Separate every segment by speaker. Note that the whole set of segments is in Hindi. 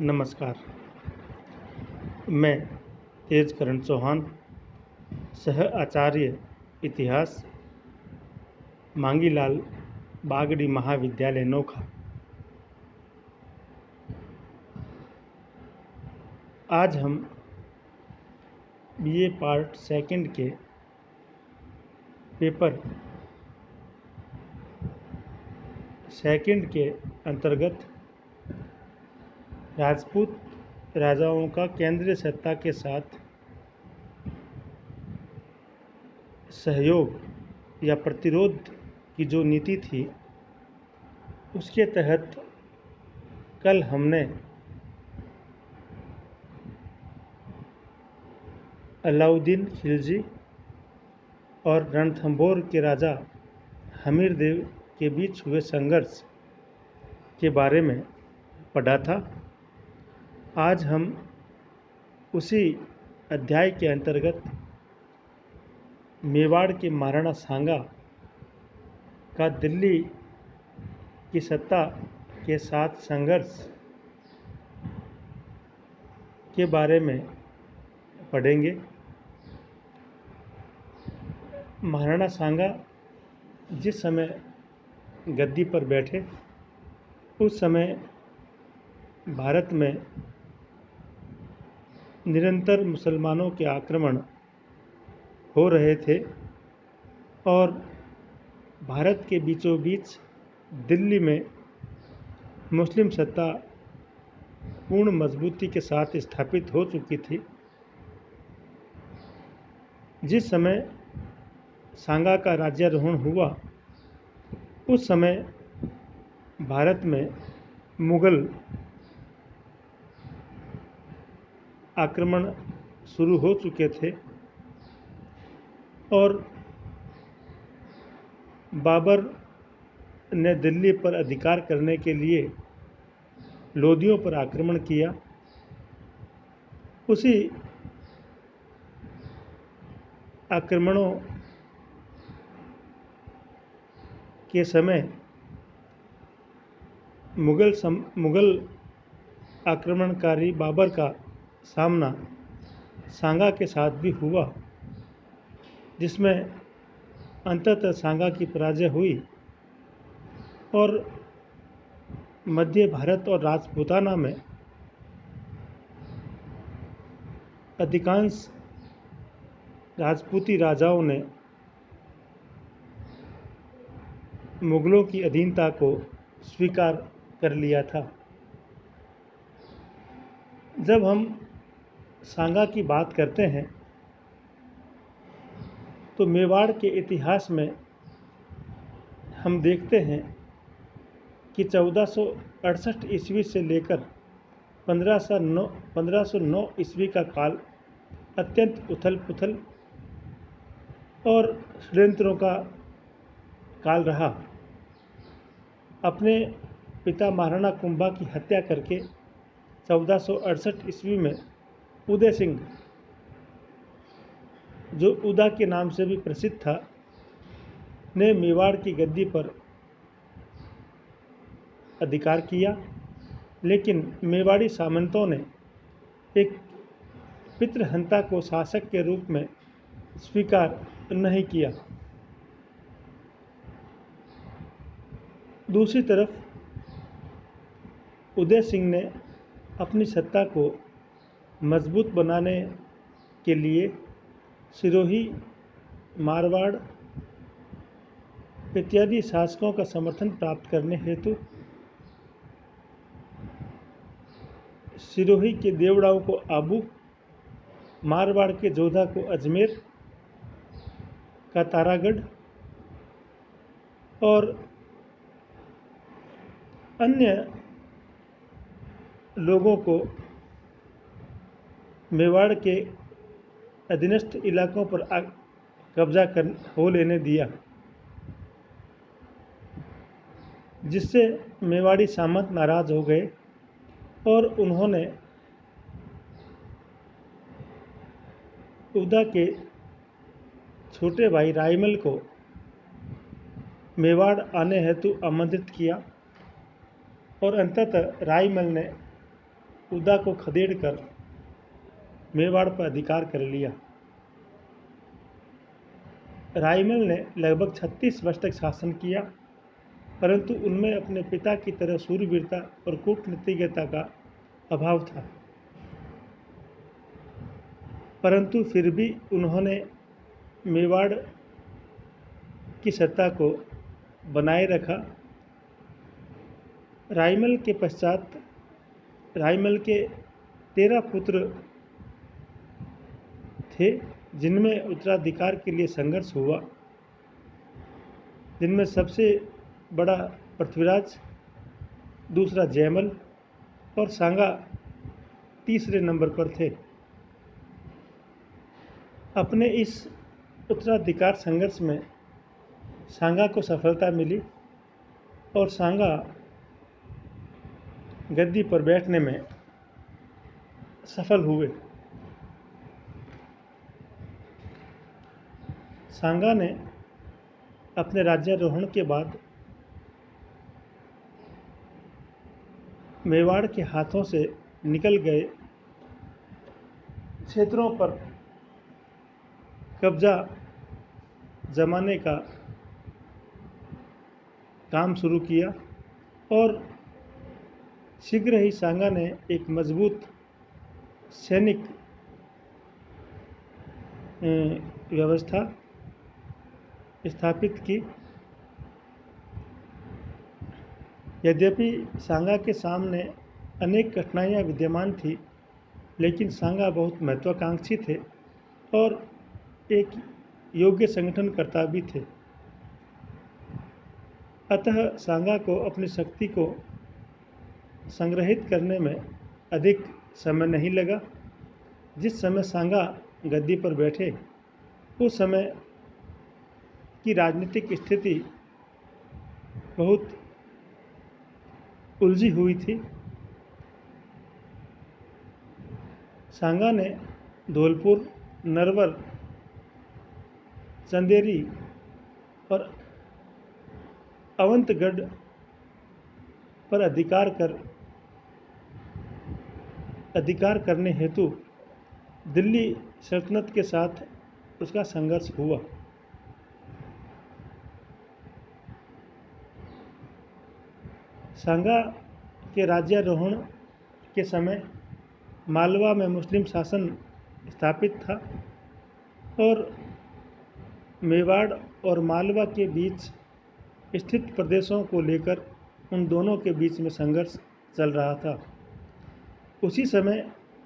Speaker 1: नमस्कार। मैं तेजकरण चौहान, सह आचार्य इतिहास, मांगीलाल बागड़ी महाविद्यालय नोखा। आज हम बीए पार्ट सेकंड के पेपर सेकंड के अंतर्गत राजपूत राजाओं का केंद्रीय सत्ता के साथ सहयोग या प्रतिरोध की जो नीति थी, उसके तहत कल हमने अलाउद्दीन खिलजी और रणथंभौर के राजा हमीरदेव के बीच हुए संघर्ष के बारे में पढ़ा था। आज हम उसी अध्याय के अंतर्गत मेवाड़ के महाराणा सांगा का दिल्ली की सत्ता के साथ संघर्ष के बारे में पढ़ेंगे। महाराणा सांगा जिस समय गद्दी पर बैठे, उस समय भारत में निरंतर मुसलमानों के आक्रमण हो रहे थे और भारत के बीचों बीच दिल्ली में मुस्लिम सत्ता पूर्ण मजबूती के साथ स्थापित हो चुकी थी। जिस समय सांगा का राज्यारोहण हुआ, उस समय भारत में मुगल आक्रमण शुरू हो चुके थे और बाबर ने दिल्ली पर अधिकार करने के लिए लोदियों पर आक्रमण किया। उसी आक्रमणों के समय मुगल आक्रमणकारी बाबर का सामना सांगा के साथ भी हुआ, जिसमें अंततः सांगा की पराजय हुई और मध्य भारत और राजपूताना में अधिकांश राजपूती राजाओं ने मुगलों की अधीनता को स्वीकार कर लिया था। जब हम सांगा की बात करते हैं तो मेवाड़ के इतिहास में हम देखते हैं कि 1468 ईस्वी से लेकर 1509 ईस्वी का काल अत्यंत उथल पुथल और षड्यंत्रों का काल रहा। अपने पिता महाराणा कुंभा की हत्या करके 1468 ईस्वी में उदय सिंह, जो उदा के नाम से भी प्रसिद्ध था, ने मेवाड़ की गद्दी पर अधिकार किया, लेकिन मेवाड़ी सामंतों ने एक पितृहंता को शासक के रूप में स्वीकार नहीं किया। दूसरी तरफ उदय सिंह ने अपनी सत्ता को मजबूत बनाने के लिए सिरोही, मारवाड़ इत्यादि शासकों का समर्थन प्राप्त करने हेतु सिरोही के देवड़ाओं को आबू, मारवाड़ के जोधा को अजमेर का तारागढ़ और अन्य लोगों को मेवाड़ के अधीनस्थ इलाकों पर कब्जा हो लेने दिया, जिससे मेवाड़ी सामंत नाराज हो गए और उन्होंने उदा के छोटे भाई रायमल को मेवाड़ आने हेतु आमंत्रित किया और अंततः रायमल ने उदा को खदेड़कर मेवाड़ पर अधिकार कर लिया। राईमल ने लगभग 36 वर्ष तक शासन किया, परंतु उनमें अपने पिता की तरह शूरवीरता और कूटनीतिज्ञता का अभाव था। परंतु फिर भी उन्होंने मेवाड़ की सत्ता को बनाए रखा। राईमल के पश्चात राईमल के 13 पुत्र थे, जिनमें उत्तराधिकार के लिए संघर्ष हुआ, जिनमें सबसे बड़ा पृथ्वीराज, दूसरा जयमल और सांगा तीसरे नंबर पर थे। अपने इस उत्तराधिकार संघर्ष में सांगा को सफलता मिली और सांगा गद्दी पर बैठने में सफल हुए। सांगा ने अपने राज्यारोहण के बाद मेवाड़ के हाथों से निकल गए क्षेत्रों पर कब्जा जमाने का काम शुरू किया और शीघ्र ही सांगा ने एक मजबूत सैनिक व्यवस्था स्थापित की। यद्यपि सांगा के सामने अनेक कठिनाइयां विद्यमान थी, लेकिन सांगा बहुत महत्वाकांक्षी थे और एक योग्य संगठनकर्ता भी थे। अतः सांगा को अपनी शक्ति को संग्रहित करने में अधिक समय नहीं लगा। जिस समय सांगा गद्दी पर बैठे, उस समय की राजनीतिक स्थिति बहुत उलझी हुई थी। सांगा ने धौलपुर, नरवर, चंदेरी और अवंतगढ़ पर अधिकार करने हेतु दिल्ली सल्तनत के साथ उसका संघर्ष हुआ। सांगा के राज्यारोहण के समय मालवा में मुस्लिम शासन स्थापित था और मेवाड़ और मालवा के बीच स्थित प्रदेशों को लेकर उन दोनों के बीच में संघर्ष चल रहा था। उसी समय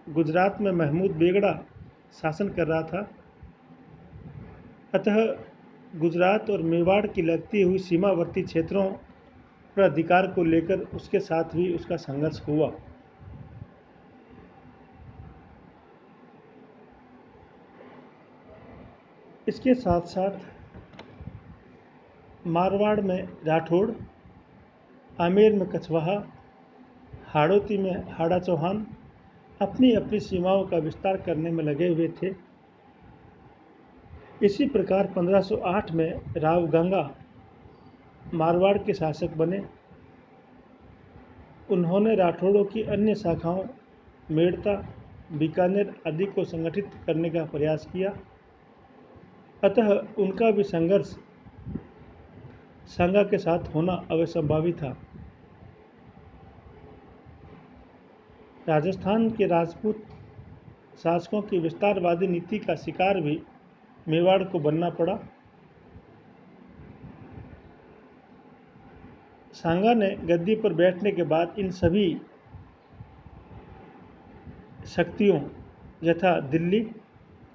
Speaker 1: गुजरात में महमूद बेगड़ा शासन कर रहा था। अतः गुजरात और मेवाड़ की लगती हुई सीमावर्ती क्षेत्रों पर अधिकार को लेकर उसके साथ भी उसका संघर्ष हुआ। इसके साथ साथ मारवाड़ में राठौड़, आमेर में कछवाहा, हाड़ौती में हाड़ा चौहान अपनी अपनी सीमाओं का विस्तार करने में लगे हुए थे। इसी प्रकार 1508 में राव गंगा मारवाड़ के शासक बने। उन्होंने राठौड़ों की अन्य शाखाओं मेड़ता, बीकानेर आदि को संगठित करने का प्रयास किया। अतः उनका भी संघर्ष सांगा के साथ होना अवश्यंभावी था। राजस्थान के राजपूत शासकों की विस्तारवादी नीति का शिकार भी मेवाड़ को बनना पड़ा। सांगा ने गद्दी पर बैठने के बाद इन सभी शक्तियों यथा दिल्ली,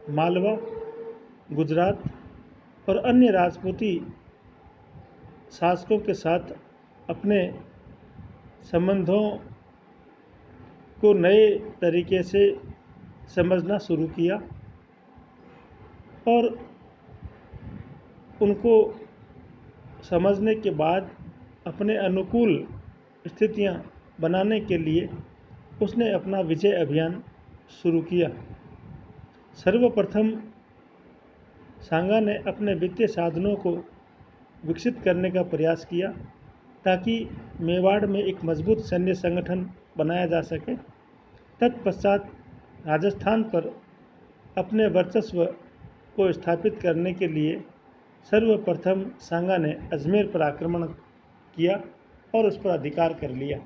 Speaker 1: मालवा, गुजरात और अन्य राजपूती शासकों के साथ अपने संबंधों को नए तरीके से समझना शुरू किया और उनको समझने के बाद अपने अनुकूल स्थितियां बनाने के लिए उसने अपना विजय अभियान शुरू किया। सर्वप्रथम सांगा ने अपने वित्तीय साधनों को विकसित करने का प्रयास किया ताकि मेवाड़ में एक मजबूत सैन्य संगठन बनाया जा सके। तत्पश्चात राजस्थान पर अपने वर्चस्व को स्थापित करने के लिए सर्वप्रथम सांगा ने अजमेर पर आक्रमण किया और उस पर अधिकार कर लिया।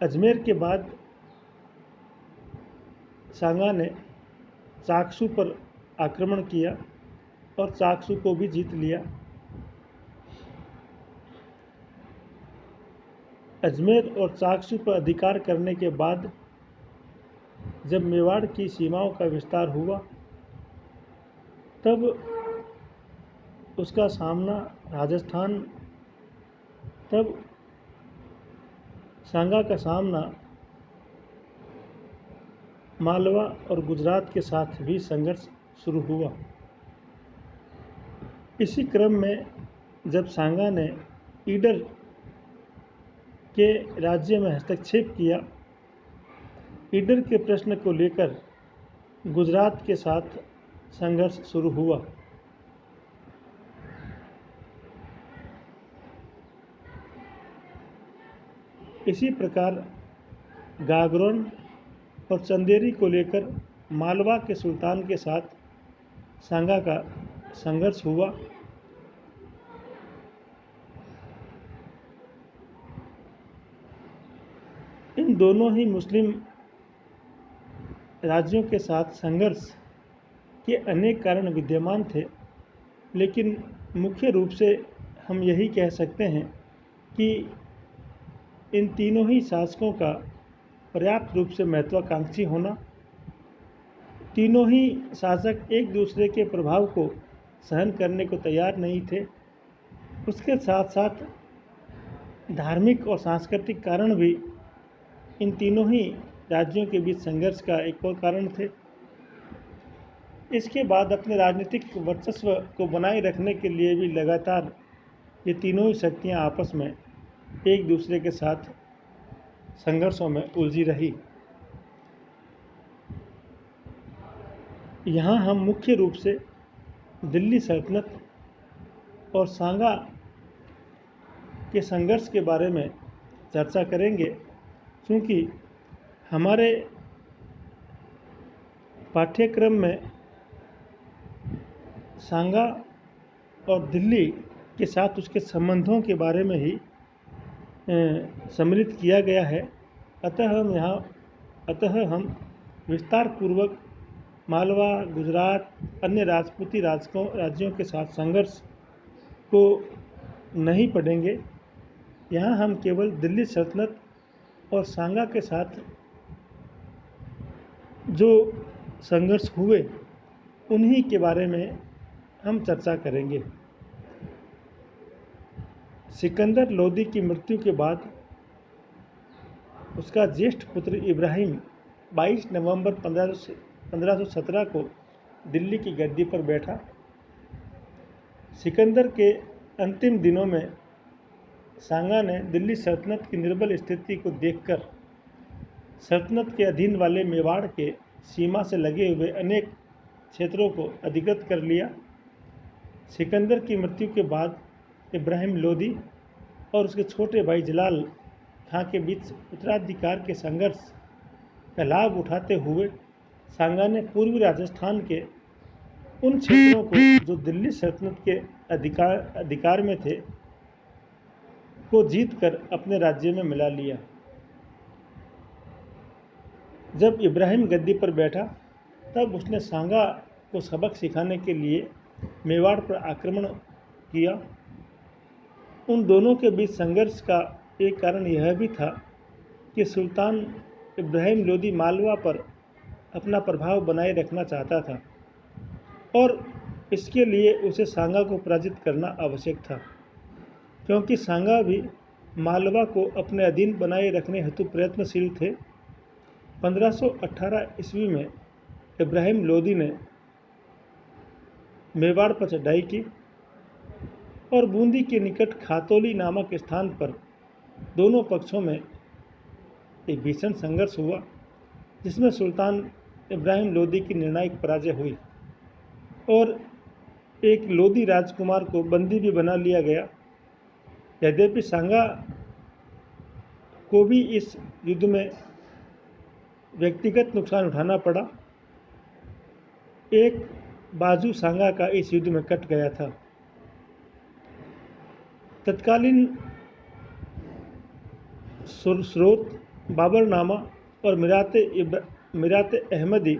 Speaker 1: अजमेर के बाद सांगा ने चाकसू पर आक्रमण किया और चाकसू को भी जीत लिया। अजमेर और चाकसू पर अधिकार करने के बाद जब मेवाड़ की सीमाओं का विस्तार हुआ तब उसका सामना राजस्थान तब सांगा का सामना मालवा और गुजरात के साथ भी संघर्ष शुरू हुआ। इसी क्रम में जब सांगा ने ईडर के राज्य में हस्तक्षेप किया, ईडर के प्रश्न को लेकर गुजरात के साथ संघर्ष शुरू हुआ। इसी प्रकार गागरोन और चंदेरी को लेकर मालवा के सुल्तान के साथ सांगा का संघर्ष हुआ। इन दोनों ही मुस्लिम राज्यों के साथ संघर्ष के अनेक कारण विद्यमान थे, लेकिन मुख्य रूप से हम यही कह सकते हैं कि इन तीनों ही शासकों का पर्याप्त रूप से महत्वाकांक्षी होना, तीनों ही शासक एक दूसरे के प्रभाव को सहन करने को तैयार नहीं थे। उसके साथ साथ धार्मिक और सांस्कृतिक कारण भी इन तीनों ही राज्यों के बीच संघर्ष का एक और कारण थे। इसके बाद अपने राजनीतिक वर्चस्व को बनाए रखने के लिए भी लगातार ये तीनों ही शक्तियाँ आपस में एक दूसरे के साथ संघर्षों में उलझी रही। यहाँ हम मुख्य रूप से दिल्ली सल्तनत और सांगा के संघर्ष के बारे में चर्चा करेंगे, क्योंकि हमारे पाठ्यक्रम में सांगा और दिल्ली के साथ उसके संबंधों के बारे में ही सम्मिलित किया गया है। अतः हम विस्तार पूर्वक मालवा, गुजरात, अन्य राजपूती राज्यों के साथ संघर्ष को नहीं पढ़ेंगे। यहाँ हम केवल दिल्ली सल्तनत और सांगा के साथ जो संघर्ष हुए उन्हीं के बारे में हम चर्चा करेंगे। सिकंदर लोदी की मृत्यु के बाद उसका ज्येष्ठ पुत्र इब्राहिम 22 नवंबर 1517 को दिल्ली की गद्दी पर बैठा। सिकंदर के अंतिम दिनों में सांगा ने दिल्ली सल्तनत की निर्बल स्थिति को देखकर सल्तनत के अधीन वाले मेवाड़ के सीमा से लगे हुए अनेक क्षेत्रों को अधिकृत कर लिया। सिकंदर की मृत्यु के बाद इब्राहिम लोदी और उसके छोटे भाई जलाल खां के बीच उत्तराधिकार के संघर्ष का लाभ उठाते हुए सांगा ने पूर्वी राजस्थान के उन क्षेत्रों को जो दिल्ली सल्तनत के अधिकार में थे को जीतकर अपने राज्य में मिला लिया। जब इब्राहिम गद्दी पर बैठा तब उसने सांगा को सबक सिखाने के लिए मेवाड़ पर आक्रमण किया। उन दोनों के बीच संघर्ष का एक कारण यह भी था कि सुल्तान इब्राहिम लोदी मालवा पर अपना प्रभाव बनाए रखना चाहता था और इसके लिए उसे सांगा को पराजित करना आवश्यक था, क्योंकि सांगा भी मालवा को अपने अधीन बनाए रखने हेतु प्रयत्नशील थे। 1518 ईस्वी में इब्राहिम लोदी ने मेवाड़ पर चढ़ाई की और बूंदी के निकट खातौली नामक स्थान पर दोनों पक्षों में एक भीषण संघर्ष हुआ, जिसमें सुल्तान इब्राहिम लोदी की निर्णायक पराजय हुई और एक लोदी राजकुमार को बंदी भी बना लिया गया। यद्यपि सांगा को भी इस युद्ध में व्यक्तिगत नुकसान उठाना पड़ा। एक बाजू सांगा का इस युद्ध में कट गया था। तत्कालीन स्रोत बाबरनामा और मिरात अहमदी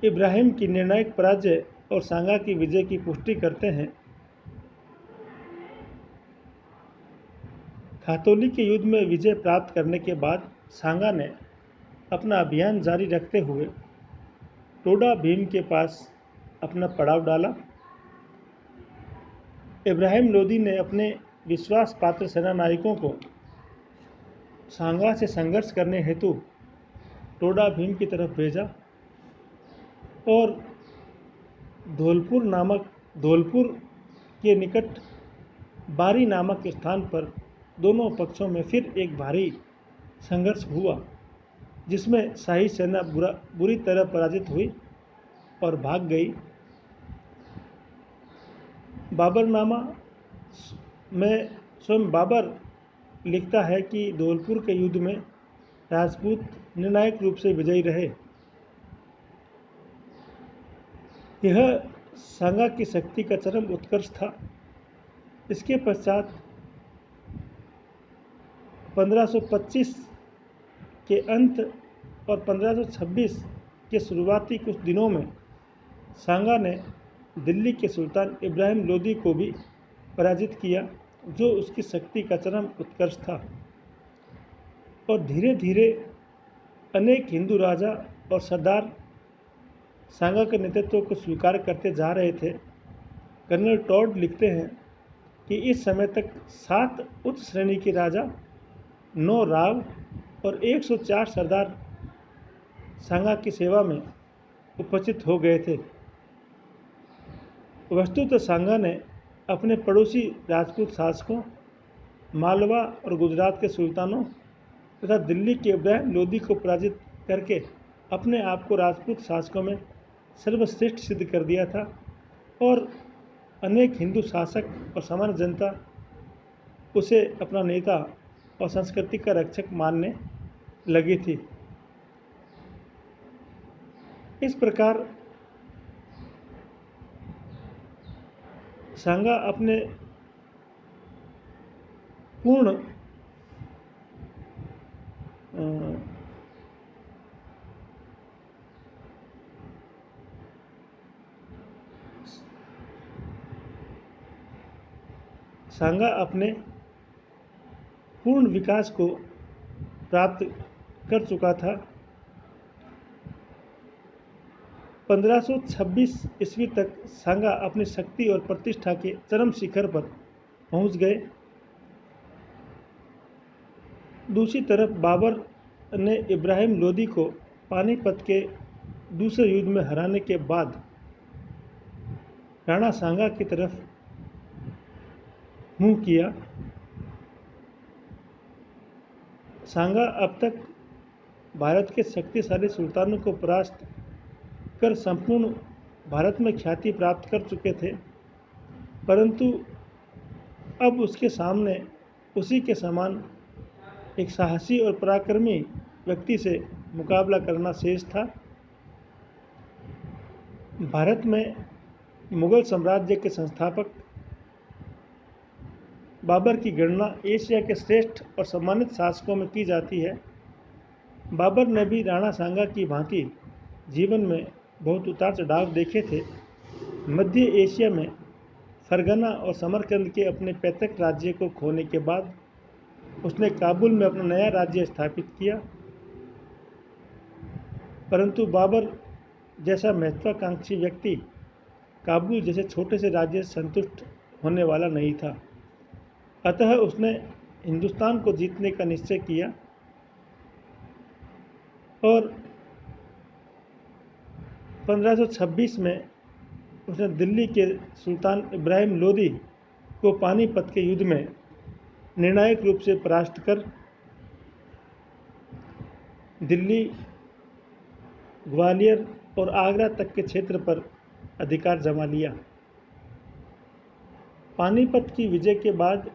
Speaker 1: इब्राहिम की निर्णायक पराजय और सांगा की विजय की पुष्टि करते हैं। खातौली के युद्ध में विजय प्राप्त करने के बाद सांगा ने अपना अभियान जारी रखते हुए टोडा भीम के पास अपना पड़ाव डाला। इब्राहिम लोदी ने अपने विश्वास पात्र सेनानायकों को सांगा से संघर्ष करने हेतु टोडा भीम की तरफ भेजा और धौलपुर के निकट बारी नामक स्थान पर दोनों पक्षों में फिर एक भारी संघर्ष हुआ, जिसमें शाही सेना बुरी तरह पराजित हुई और भाग गई। बाबरनामा में स्वयं बाबर लिखता है कि धौलपुर के युद्ध में राजपूत निर्णायक रूप से विजयी रहे। यह सांगा की शक्ति का चरम उत्कर्ष था। इसके पश्चात 1525 के अंत और 1526 के शुरुआती कुछ दिनों में सांगा ने दिल्ली के सुल्तान इब्राहिम लोदी को भी पराजित किया, जो उसकी शक्ति का चरम उत्कर्ष था। और धीरे धीरे अनेक हिंदू राजा और सरदार सांगा के नेतृत्व को स्वीकार करते जा रहे थे। कर्नल टॉड लिखते हैं कि इस समय तक 7 उच्च श्रेणी के राजा, 9 राव और 104 सरदार सांगा की सेवा में उपस्थित हो गए थे। वस्तुतः सांगा ने अपने पड़ोसी राजपूत शासकों, मालवा और गुजरात के सुल्तानों तथा दिल्ली के इब्राहिम लोदी को पराजित करके अपने आप को राजपूत शासकों में सर्वश्रेष्ठ सिद्ध कर दिया था और अनेक हिंदू शासक और सामान्य जनता उसे अपना नेता और संस्कृति का रक्षक मानने लगी थी। इस प्रकार सांगा अपने पूर्ण सांगा अपने पूर्ण विकास को प्राप्त कर चुका था। 1526 ईस्वी तक सांगा अपनी शक्ति और प्रतिष्ठा के चरम शिखर पर पहुंच गए। दूसरी तरफ बाबर ने इब्राहिम लोदी को पानीपत के दूसरे युद्ध में हराने के बाद राणा सांगा की तरफ मुंह किया। सांगा अब तक भारत के शक्तिशाली सुल्तानों को परास्त कर संपूर्ण भारत में ख्याति प्राप्त कर चुके थे, परंतु अब उसके सामने उसी के समान एक साहसी और पराक्रमी व्यक्ति से मुकाबला करना शेष था। भारत में मुगल साम्राज्य के संस्थापक बाबर की गणना एशिया के श्रेष्ठ और सम्मानित शासकों में की जाती है। बाबर ने भी राणा सांगा की भांति जीवन में बहुत उतार चढ़ाव देखे थे। मध्य एशिया में फरगना और समरकंद के अपने पैतृक राज्य को खोने के बाद उसने काबुल में अपना नया राज्य स्थापित किया, परंतु बाबर जैसा महत्वाकांक्षी व्यक्ति काबुल जैसे छोटे से राज्य से संतुष्ट होने वाला नहीं था। अतः उसने हिंदुस्तान को जीतने का निश्चय किया और 1526 में उसने दिल्ली के सुल्तान इब्राहिम लोदी को पानीपत के युद्ध में निर्णायक रूप से परास्त कर दिल्ली, ग्वालियर और आगरा तक के क्षेत्र पर अधिकार जमा लिया। पानीपत की विजय के बाद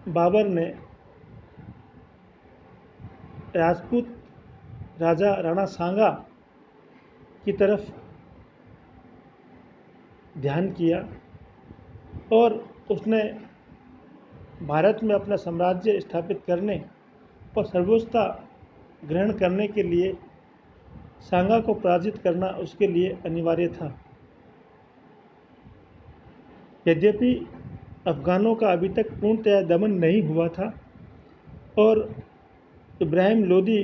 Speaker 1: बाबर ने राजपूत राजा राणा सांगा की तरफ ध्यान किया और उसने भारत में अपना साम्राज्य स्थापित करने और सर्वोच्चता ग्रहण करने के लिए सांगा को पराजित करना उसके लिए अनिवार्य था। यद्यपि अफ़गानों का अभी तक पूर्णतया दमन नहीं हुआ था और इब्राहिम लोदी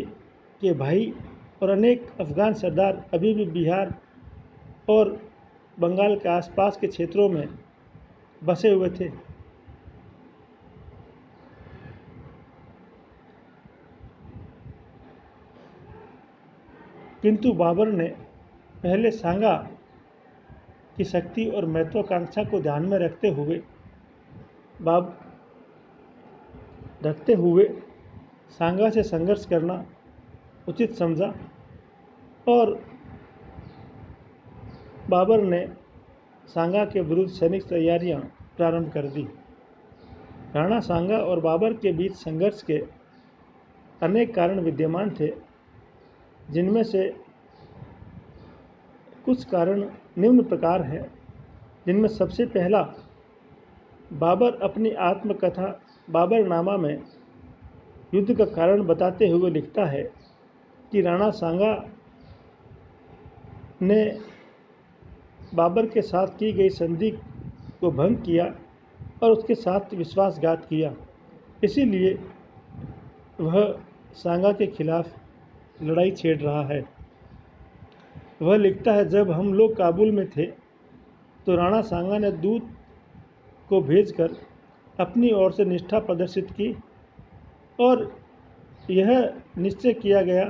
Speaker 1: के भाई और अनेक अफ़गान सरदार अभी भी बिहार और बंगाल के आसपास के क्षेत्रों में बसे हुए थे, किंतु बाबर ने पहले सांगा की शक्ति और महत्वाकांक्षा को ध्यान में रखते हुए सांगा से संघर्ष करना उचित समझा और बाबर ने सांगा के विरुद्ध सैनिक तैयारियां प्रारंभ कर दी। राणा सांगा और बाबर के बीच संघर्ष के अनेक कारण विद्यमान थे, जिनमें से कुछ कारण निम्न प्रकार हैं, जिनमें सबसे पहला, बाबर अपनी आत्मकथा बाबरनामा में युद्ध का कारण बताते हुए लिखता है कि राणा सांगा ने बाबर के साथ की गई संधि को भंग किया और उसके साथ विश्वासघात किया, इसीलिए वह सांगा के खिलाफ लड़ाई छेड़ रहा है। वह लिखता है, जब हम लोग काबुल में थे तो राणा सांगा ने दूत को भेजकर अपनी ओर से निष्ठा प्रदर्शित की और यह निश्चय किया गया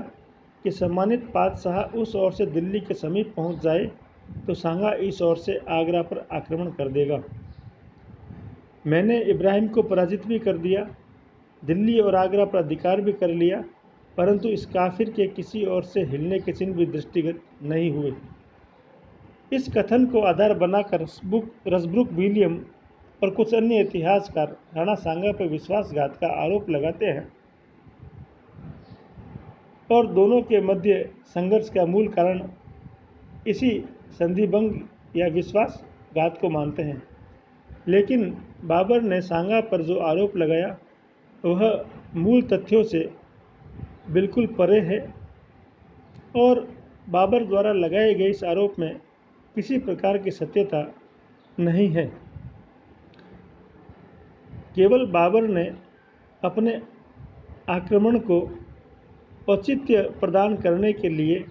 Speaker 1: कि सम्मानित बादशाह उस ओर से दिल्ली के समीप पहुंच जाए तो सांगा इस ओर से आगरा पर आक्रमण कर देगा। मैंने इब्राहिम को पराजित भी कर दिया, दिल्ली और आगरा पर अधिकार भी कर लिया, परंतु इस काफिर के किसी ओर से हिलने के चिन्ह भी दृष्टिगत नहीं हुए। इस कथन को आधार बनाकर रसब्रुक विलियम और कुछ अन्य इतिहासकार राणा सांगा पर विश्वासघात का आरोप लगाते हैं और दोनों के मध्य संघर्ष का मूल कारण इसी संधिभंग या विश्वासघात को मानते हैं। लेकिन बाबर ने सांगा पर जो आरोप लगाया वह मूल तथ्यों से बिल्कुल परे है और बाबर द्वारा लगाए गए इस आरोप में किसी प्रकार की सत्यता नहीं है। केवल बाबर ने अपने आक्रमण को औचित्य प्रदान करने के लिए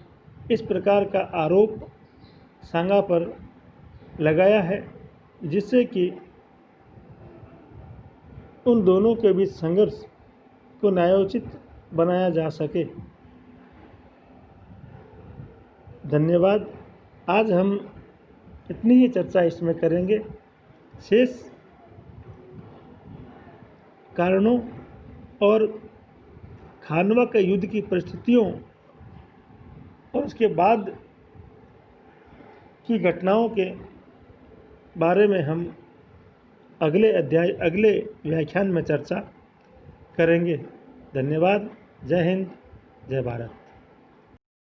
Speaker 1: इस प्रकार का आरोप सांगा पर लगाया है, जिससे कि उन दोनों के बीच संघर्ष को न्यायोचित बनाया जा सके। धन्यवाद। आज हम इतनी ही चर्चा इसमें करेंगे। शेष कारणों और खानवा के युद्ध की परिस्थितियों और उसके बाद की घटनाओं के बारे में हम अगले व्याख्यान में चर्चा करेंगे। धन्यवाद। जय हिंद, जय भारत।